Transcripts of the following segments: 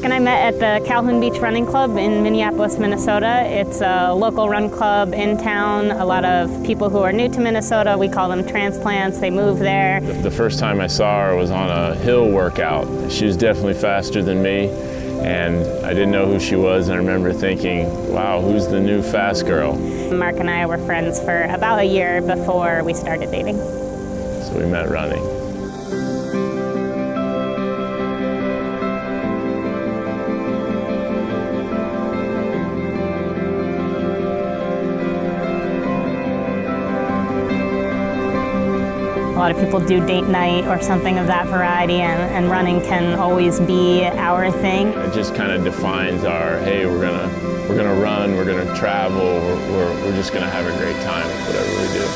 Mark and I met at the Calhoun Beach Running Club in Minneapolis, Minnesota. It's a local run club in town. A lot of people who are new to Minnesota, we call them transplants, they move there. The first time I saw her was on a hill workout. She was definitely faster than me, and I didn't know who she was, and I remember thinking, wow, who's the new fast girl? Mark and I were friends for about a year before we started dating. So we met running. A lot of people do date night or something of that variety, and running can always be our thing. It just kind of defines our, hey, we're gonna run, we're gonna travel, we're just gonna have a great time with whatever we do.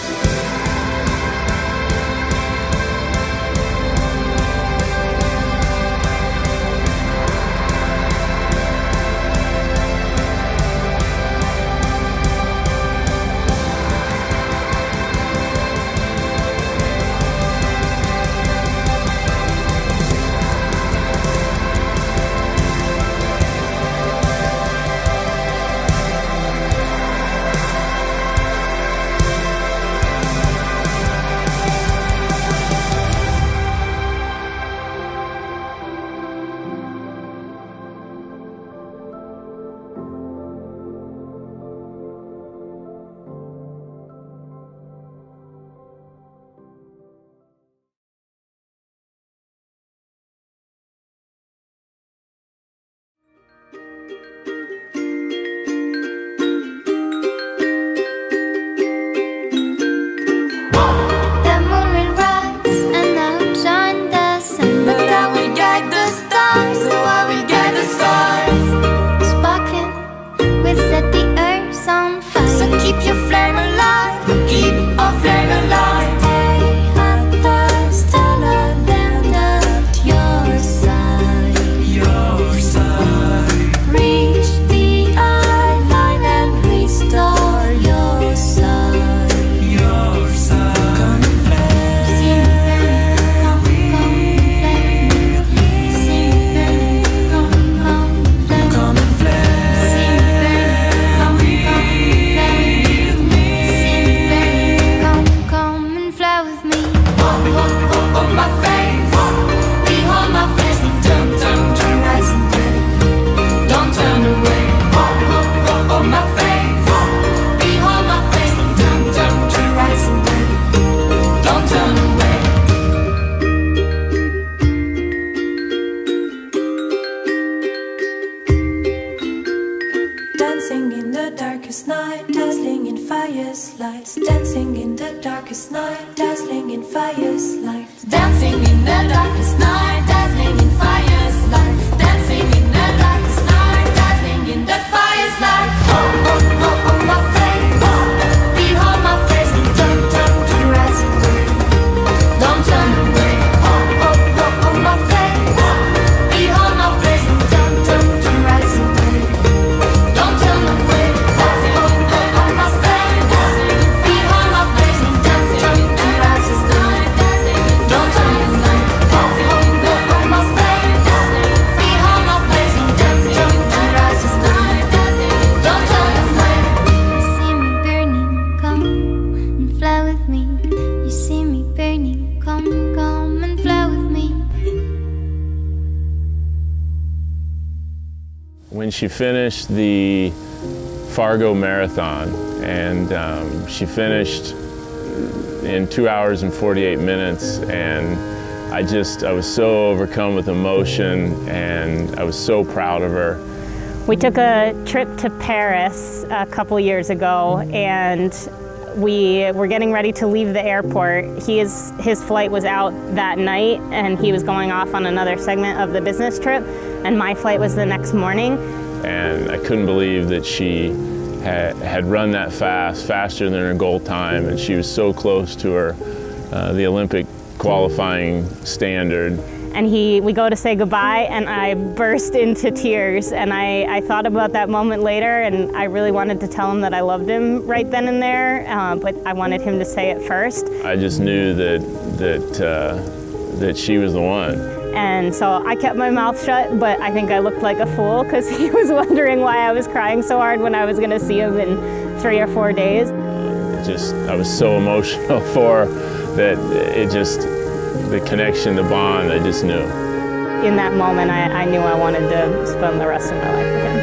Dancing in the darkest night, dazzling in fire's lights. Dancing in the darkest night, dazzling in fire's lights. Dancing in the darkest night, dazzling in fire's lights. Dancing in the darkest night, dazzling in the fire's lights. Oh, oh, oh, oh, my face. Behold my face and turn to the rising way. Don't turn away. Oh, oh, oh, oh, my face. Behold my face and turn to the rising way. Don't turn away. Oh, oh, oh, oh, my face. Behold my face and turn to the rising way. Don't turn away. Oh, oh, oh, oh, my face. Behold my face and turn to the rising way. Don't turn away. You see me burning, come and fly with me. You see me burning, come and fly with me. When she finished the Fargo Marathon, and she finished in 2 hours and 48 minutes, and I was so overcome with emotion, and I was so proud of her. We took a trip to Paris a couple years ago, and we were getting ready to leave the airport. His flight was out that night, and he was going off on another segment of the business trip, and my flight was the next morning. And I couldn't believe that she had run that fast, faster than her goal time, and she was so close to the Olympic qualifying standard. And we go to say goodbye, and I burst into tears. And I thought about that moment later, and I really wanted to tell him that I loved him right then and there, but I wanted him to say it first. I just knew that she was the one. And so I kept my mouth shut, but I think I looked like a fool because he was wondering why I was crying so hard when I was going to see him in 3 or 4 days. I was so emotional for that. The connection, the bond, I just knew. In that moment, I knew I wanted to spend the rest of my life with him.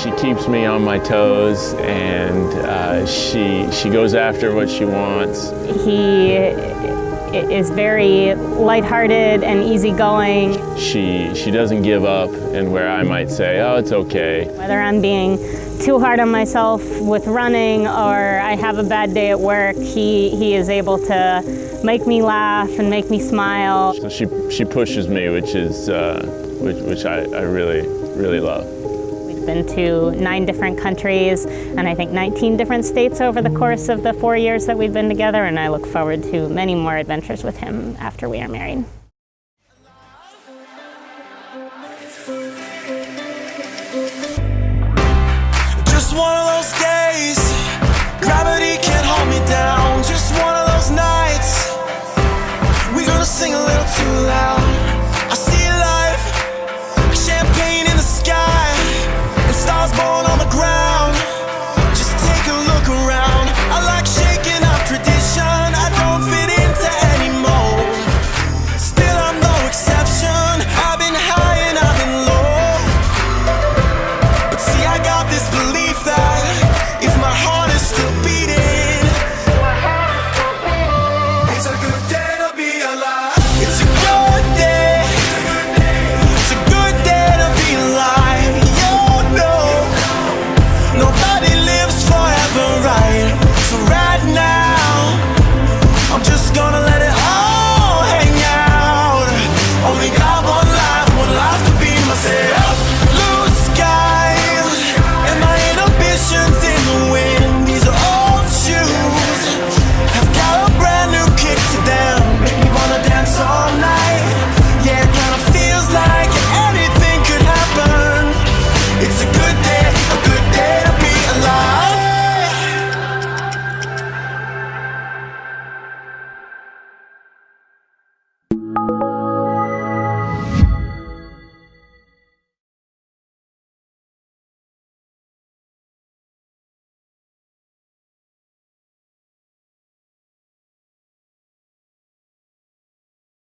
She keeps me on my toes, and she goes after what she wants. He is very lighthearted and easygoing. She doesn't give up, and where I might say, oh, it's okay. Whether I'm being too hard on myself with running or I have a bad day at work, he is able to make me laugh and make me smile. So she pushes me, which I really, really love. We've been to 9 different countries and I think 19 different states over the course of the 4 years that we've been together, and I look forward to many more adventures with him after we are married.